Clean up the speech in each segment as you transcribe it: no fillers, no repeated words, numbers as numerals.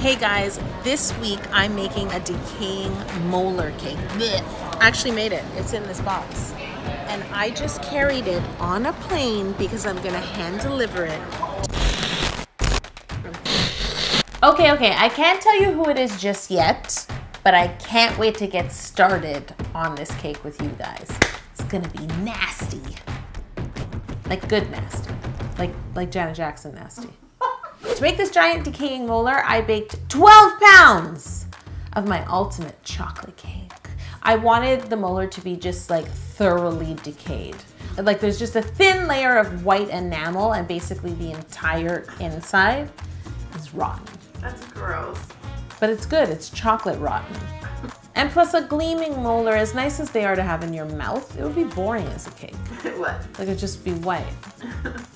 Hey guys, this week I'm making a decaying molar cake. Blech. I actually made it. It's in this box. And I just carried it on a plane because I'm gonna hand deliver it. Okay, I can't tell you who it is just yet, but I can't wait to get started on this cake with you guys. It's gonna be nasty. Like good nasty. Like Janet Jackson nasty. To make this giant decaying molar, I baked 12 pounds of my ultimate chocolate cake. I wanted the molar to be just like thoroughly decayed. Like there's just a thin layer of white enamel and basically the entire inside is rotten. That's gross. But it's good, it's chocolate rotten. And plus a gleaming molar, as nice as they are to have in your mouth, it would be boring as a cake. What? Like it'd just be white.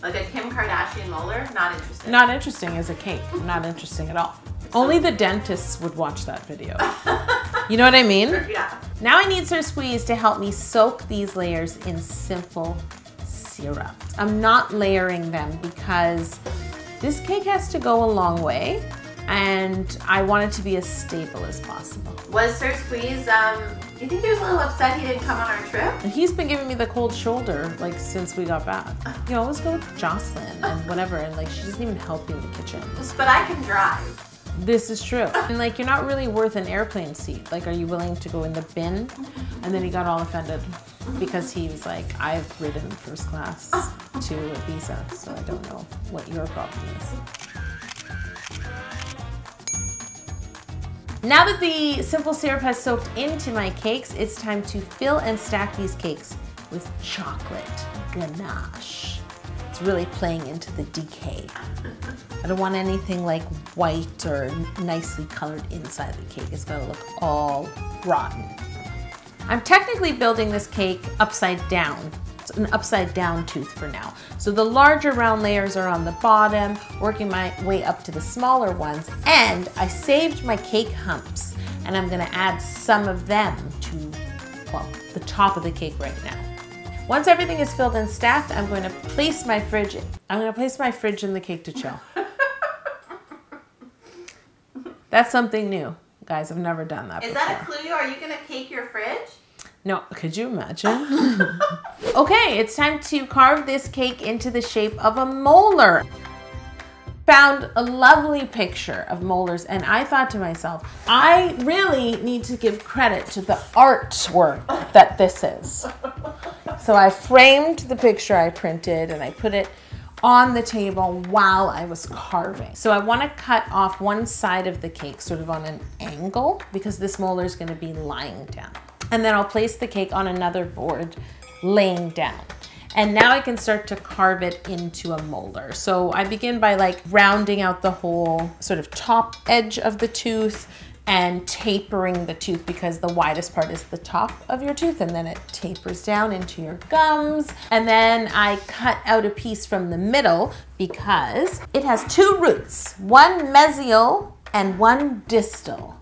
Like a Kim Kardashian molar? Not interesting. Not interesting as a cake. Not interesting at all. Only the dentists would watch that video. You know what I mean? Yeah. Now I need Sir Squeeze to help me soak these layers in simple syrup. I'm not layering them because this cake has to go a long way and I want it to be as stable as possible. Was Sir Squeeze, you think he was a little upset he didn't come on our trip? And he's been giving me the cold shoulder like since we got back. You always go with Jocelyn and whatever, and like she doesn't even help you in the kitchen. But I can drive. This is true. And like you're not really worth an airplane seat. Like are you willing to go in the bin? And then he got all offended because he was like, I've ridden first class to Ibiza, so I don't know what your problem is. Now that the simple syrup has soaked into my cakes, it's time to fill and stack these cakes with chocolate ganache. It's really playing into the decay. I don't want anything like white or nicely colored inside the cake. It's gonna look all rotten. I'm technically building this cake upside down. It's an upside down tooth for now. So the larger round layers are on the bottom, working my way up to the smaller ones. And I saved my cake humps and I'm gonna add some of them to, well, the top of the cake right now. Once everything is filled and stacked, I'm going to place my fridge in the cake to chill. That's something new. Guys, I've never done that before. Is that a clue? Are you gonna cake your fridge? No, could you imagine? Okay, it's time to carve this cake into the shape of a molar. Found a lovely picture of molars and I thought to myself, I really need to give credit to the artwork that this is. So I framed the picture I printed and I put it on the table while I was carving. So I want to cut off one side of the cake sort of on an angle because this molar is going to be lying down. And then I'll place the cake on another board laying down. And now I can start to carve it into a molar. So I begin by like rounding out the whole sort of top edge of the tooth and tapering the tooth because the widest part is the top of your tooth and then it tapers down into your gums. And then I cut out a piece from the middle because it has two roots, one mesial and one distal.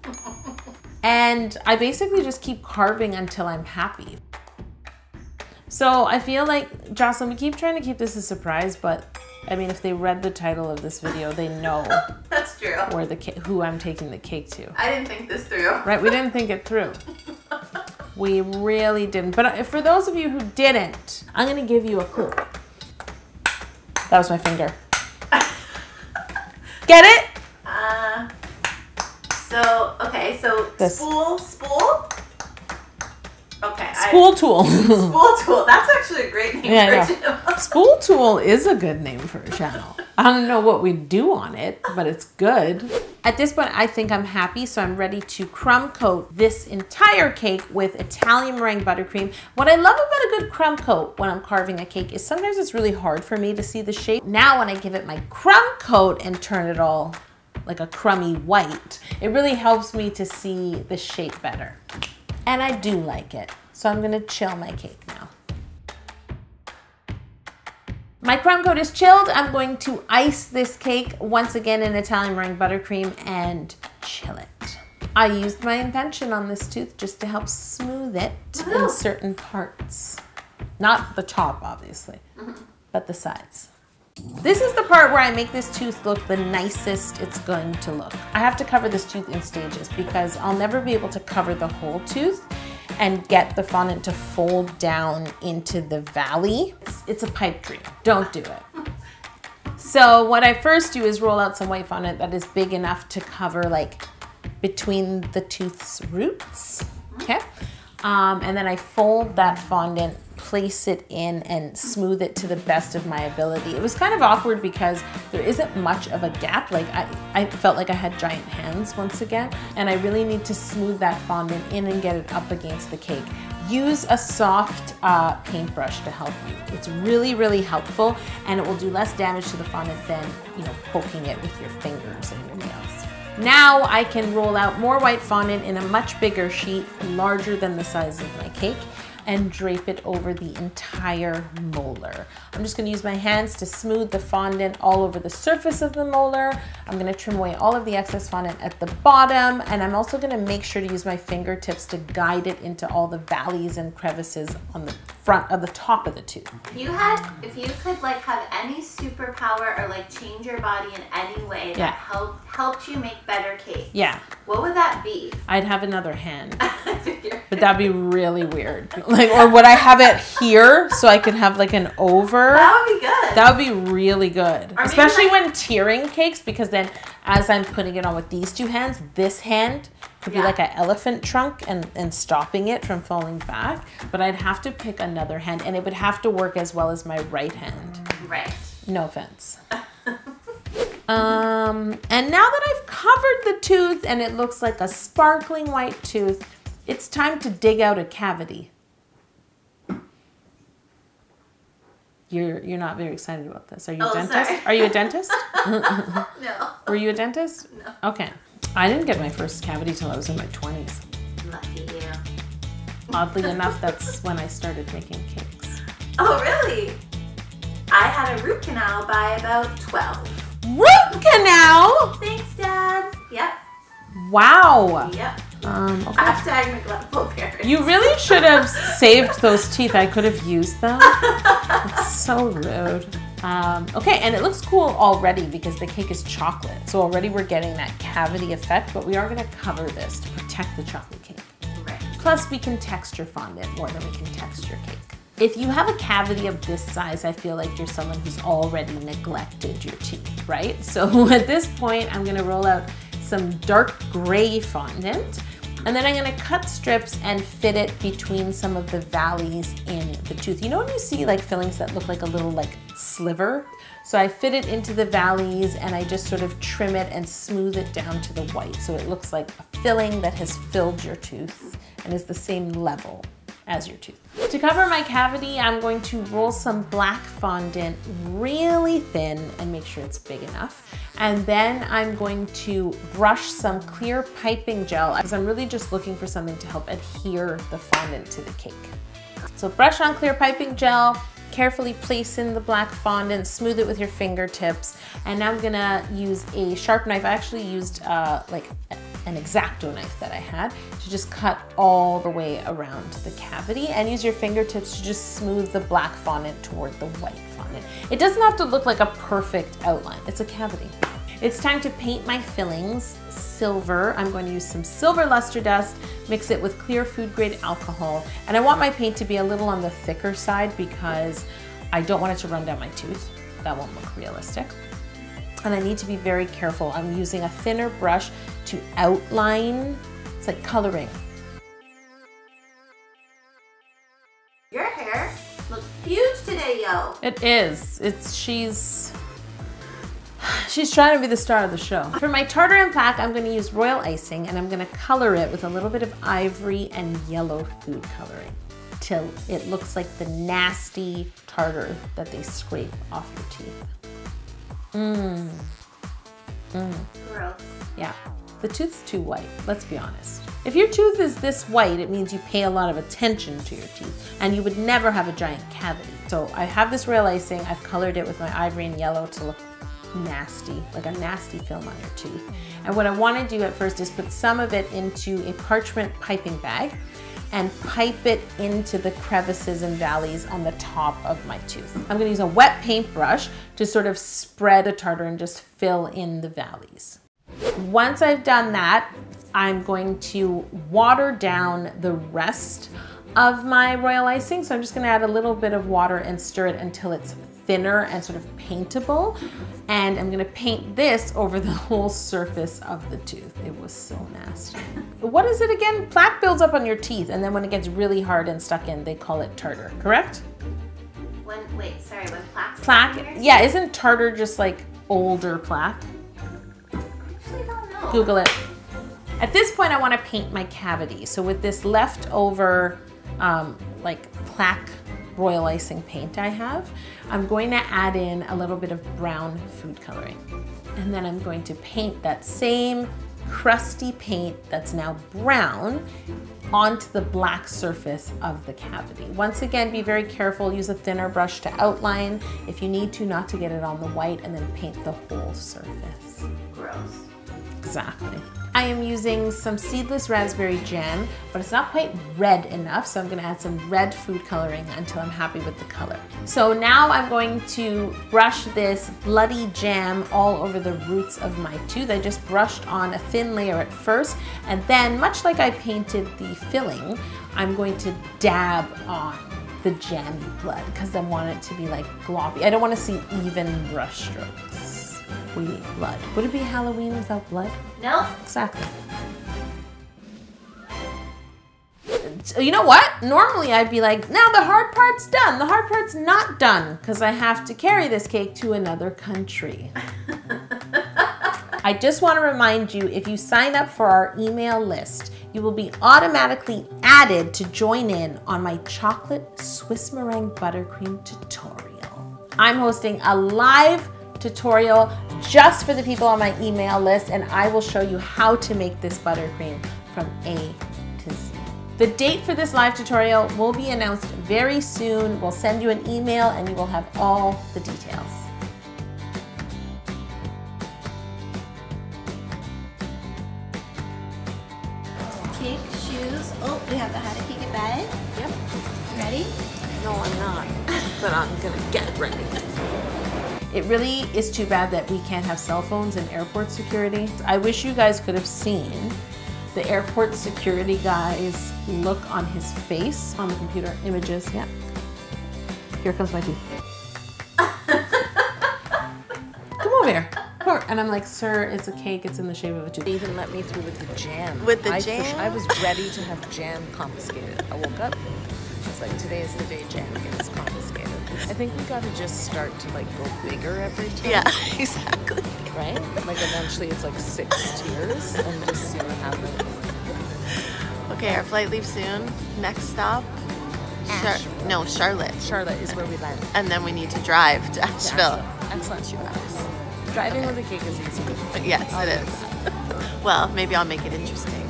And I basically just keep carving until I'm happy. So I feel like, Jocelyn, we keep trying to keep this a surprise, but I mean, if they read the title of this video, they know That's true. Where who I'm taking the cake to. I didn't think this through. Right, we didn't think it through. We really didn't. But for those of you who didn't, I'm gonna give you a clue. That was my finger. Get it? Okay, so This. spool? Okay. Spool tool. Spool tool. That's actually a great name for a channel. Spool tool is a good name for a channel. I don't know what we do on it, but it's good. At this point, I think I'm happy, so I'm ready to crumb coat this entire cake with Italian meringue buttercream. What I love about a good crumb coat when I'm carving a cake is sometimes it's really hard for me to see the shape. Now when I give it my crumb coat and turn it all like a crummy white, it really helps me to see the shape better. And I do like it. So I'm gonna chill my cake now. My crumb coat is chilled. I'm going to ice this cake once again in Italian meringue buttercream and chill it. I used my invention on this tooth just to help smooth it in certain parts. Not the top, obviously, but the sides. This is the part where I make this tooth look the nicest it's going to look. I have to cover this tooth in stages because I'll never be able to cover the whole tooth and get the fondant to fold down into the valley. It's a pipe dream. Don't do it. So what I first do is roll out some white fondant that is big enough to cover like between the tooth's roots, okay? And then I fold that fondant, place it in, and smooth it to the best of my ability. It was kind of awkward because there isn't much of a gap. Like I felt like I had giant hands once again, and I really need to smooth that fondant in and get it up against the cake. Use a soft paintbrush to help you. It's really, really helpful, and it will do less damage to the fondant than, you know, poking it with your fingers and your nails. Now I can roll out more white fondant in a much bigger sheet, larger than the size of my cake, and drape it over the entire molar. I'm just gonna use my hands to smooth the fondant all over the surface of the molar. I'm gonna trim away all of the excess fondant at the bottom, and I'm also gonna make sure to use my fingertips to guide it into all the valleys and crevices on the front of the top of the tooth. If you could like have any superpower or like change your body in any way that helped you make better cake, what would that be? I'd have another hand. But that'd be really weird. Like, or would I have it here so I could have like an over? That would be good. That would be really good. Or especially when tiering cakes, because then as I'm putting it on with these two hands, this hand could be like an elephant trunk and stopping it from falling back. But I'd have to pick another hand, and it would have to work as well as my right hand. Right. No offense. And now that I've covered the tooth and it looks like a sparkling white tooth, it's time to dig out a cavity. You're not very excited about this. Are you a dentist? Sorry. Are you a dentist? No. Were you a dentist? No. Okay. I didn't get my first cavity till I was in my 20s. Lucky you. Oddly enough, that's when I started making cakes. Oh, really? I had a root canal by about 12. Root canal? Thanks, Dad. Yep. Wow. Yep. Okay. Hashtag neglectful parents. You really should have saved those teeth. I could have used them. It's so rude. Okay, and it looks cool already because the cake is chocolate. So already we're getting that cavity effect, but we are gonna cover this to protect the chocolate cake. Right. Plus we can texture fondant more than we can texture cake. If you have a cavity of this size, I feel like you're someone who's already neglected your teeth, right? So at this point, I'm gonna roll out some dark gray fondant, and then I'm gonna cut strips and fit it between some of the valleys in the tooth. You know when you see like fillings that look like a little like sliver? So I fit it into the valleys and I just sort of trim it and smooth it down to the white. So it looks like a filling that has filled your tooth and is the same level as your tooth. To cover my cavity, I'm going to roll some black fondant really thin and make sure it's big enough. And then I'm going to brush some clear piping gel because I'm really just looking for something to help adhere the fondant to the cake. So brush on clear piping gel, carefully place in the black fondant, smooth it with your fingertips. And now I'm gonna use a sharp knife. I actually used like an X-Acto knife that I had to just cut all the way around the cavity, and use your fingertips to just smooth the black fondant toward the white fondant. It doesn't have to look like a perfect outline. It's a cavity. It's time to paint my fillings silver. I'm going to use some silver luster dust, mix it with clear food grade alcohol, and I want my paint to be a little on the thicker side because I don't want it to run down my tooth. That won't look realistic. And I need to be very careful. I'm using a thinner brush to outline. It's like coloring. Your hair looks huge today, yo. It is. She's trying to be the star of the show. For my tartar and plaque, I'm going to use royal icing, and I'm going to color it with a little bit of ivory and yellow food coloring till it looks like the nasty tartar that they scrape off your teeth. Gross. Yeah, the tooth's too white, let's be honest. If your tooth is this white, it means you pay a lot of attention to your teeth, and you would never have a giant cavity. So I have this royal icing, I've colored it with my ivory and yellow to look nasty, like a nasty film on your tooth. And what I want to do at first is put some of it into a parchment piping bag, and pipe it into the crevices and valleys on the top of my tooth. I'm gonna use a wet paintbrush to sort of spread the tartar and just fill in the valleys. Once I've done that, I'm going to water down the rest of my royal icing. So I'm just gonna add a little bit of water and stir it until it's thinner and sort of paintable. And I'm gonna paint this over the whole surface of the tooth. It was so nasty. What is it again? Plaque builds up on your teeth, and then when it gets really hard and stuck in, they call it tartar, correct? When plaque? Plaque, yeah, isn't tartar just like older plaque? I actually don't know. Google it. At this point, I wanna paint my cavity. So with this leftover like plaque royal icing paint I have, I'm going to add in a little bit of brown food coloring. And then I'm going to paint that same crusty paint that's now brown onto the black surface of the cavity. Once again, be very careful, use a thinner brush to outline if you need to, not to get it on the white, and then paint the whole surface. Gross. Exactly. I am using some seedless raspberry jam, but it's not quite red enough, so I'm gonna add some red food coloring until I'm happy with the color. So now I'm going to brush this bloody jam all over the roots of my tooth. I just brushed on a thin layer at first, and then, much like I painted the filling, I'm going to dab on the jammy blood because I want it to be like gloppy. I don't want to see even brush strokes. We need blood. Would it be Halloween without blood? No. Exactly. You know what? Normally I'd be like, now the hard part's done. The hard part's not done because I have to carry this cake to another country. I just want to remind you, if you sign up for our email list, you will be automatically added to join in on my chocolate Swiss meringue buttercream tutorial. I'm hosting a live tutorial just for the people on my email list, and I will show you how to make this buttercream from A to Z. The date for this live tutorial will be announced very soon. We'll send you an email and you will have all the details. Cake, shoes. Oh, we have the how to cake it bag. Yep. Ready? No, I'm not, but I'm gonna get ready. It really is too bad that we can't have cell phones in airport security. I wish you guys could have seen the airport security guy's look on his face on the computer images. Yeah. Here comes my tooth. Come over here. Come over. And I'm like, sir, it's a cake. It's in the shape of a tooth. They even let me through with the jam. With the jam? I was ready to have jam confiscated. I woke up. I was like, today is the day jam gets confiscated. I think we gotta just start to like go bigger every time. Yeah, exactly. Right? Like eventually it's like 6 tiers and just see what happens. Okay, our flight leaves soon. Next stop, Charlotte. Charlotte is where we land. And then we need to drive to Asheville. Excellent, 2 hours. Driving with a cake is easy. Yes, it is. Well, maybe I'll make it interesting.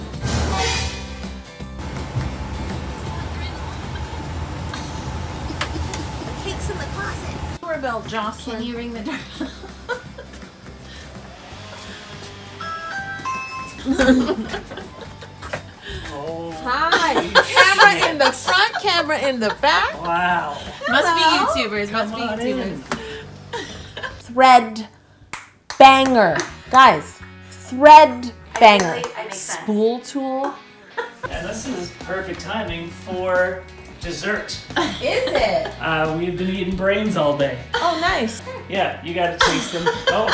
Cake's in the closet. Doorbell, Jocelyn. Can you ring the doorbell? Oh. Hi. Camera in the front, camera in the back. Wow. Must be YouTubers. Come Must be on YouTubers. Thread banger. Guys, thread banger. I make sense. Spool tool. And this is perfect timing for dessert. Is it? We've been eating brains all day. Oh, nice. Yeah, you gotta taste them. Oh.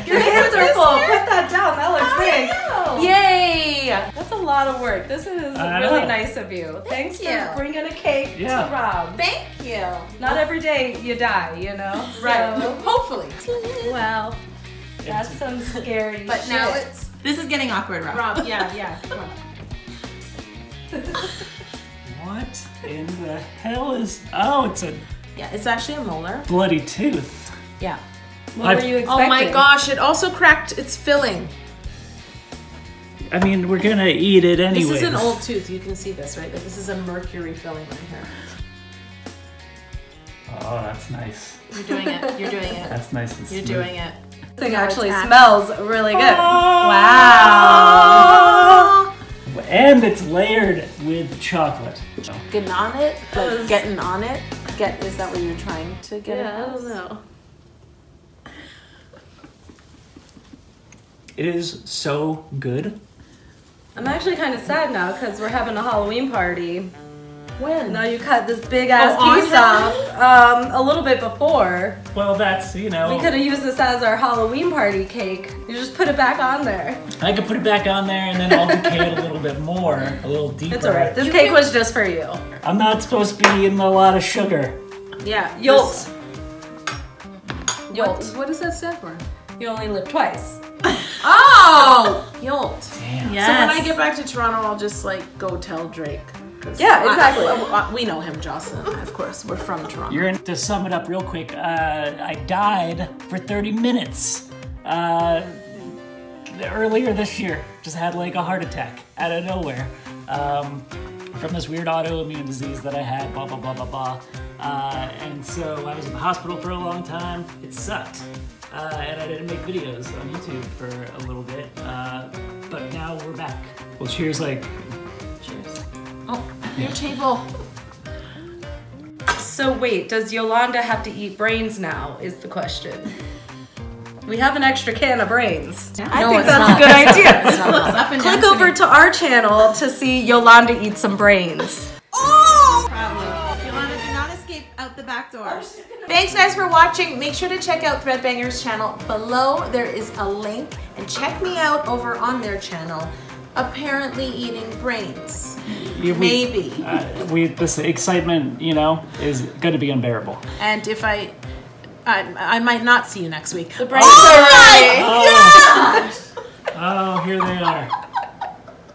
Your hands are full. Put that down. That looks big. Yay! That's a lot of work. This is really nice of you. Thanks for bringing a cake to Rob. Thank you. Not every day you die, you know? Right. So, Hopefully. well, that's some scary But shit. now it's... This is getting awkward, Rob. Rob, yeah. Come on. What in the hell is... Oh, it's a Yeah, it's actually a molar. bloody tooth. Yeah. What were you expecting? Oh my gosh, it also cracked its filling. I mean, we're gonna eat it anyway. This is an old tooth. You can see this, right? Like, this is a mercury filling right here. Oh, that's nice. You're doing it. You're doing it. That's nice and You're smooth. doing it. This thing actually smells really good. Oh. Wow. And it's layered with chocolate. Getting on it? Like getting on it? Is that what you're trying to get at? I don't know. It is so good. I'm actually kind of sad now because we're having a Halloween party. When? Now you cut this big ass piece off a little bit before. Well, that's, you know. We could have used this as our Halloween party cake. You just put it back on there. I could put it back on there and then I'll decay it a little bit more, a little deeper. It's alright. This cake was just for you. I'm not supposed to be eating a lot of sugar. Yeah, Yolt. Yolt. What does that stand for? You only live twice. Oh! Yolt. Damn. Yes. So when I get back to Toronto, I'll just like go tell Drake. Yeah, exactly. We know him, Jocelyn. Of course, we're from Toronto. To sum it up real quick, I died for 30 minutes earlier this year. Just had like a heart attack out of nowhere from this weird autoimmune disease that I had, blah, blah, blah, blah, blah. And so I was in the hospital for a long time. It sucked. And I didn't make videos on YouTube for a little bit. But now we're back. Well, cheers, like... Cheers. Oh, your table. So wait, does Yolanda have to eat brains now, is the question. We have an extra can of brains. I think that's a good idea. Click over to our channel to see Yolanda eat some brains. Oh! Probably. Yolanda, do not escape out the back door. Thanks guys for watching. Make sure to check out Threadbanger's channel. Below there is a link, and check me out over on their channel. Apparently eating brains. Maybe. This excitement, you know, is going to be unbearable. And if I might not see you next week. The brains oh are my gosh! Oh, here they are.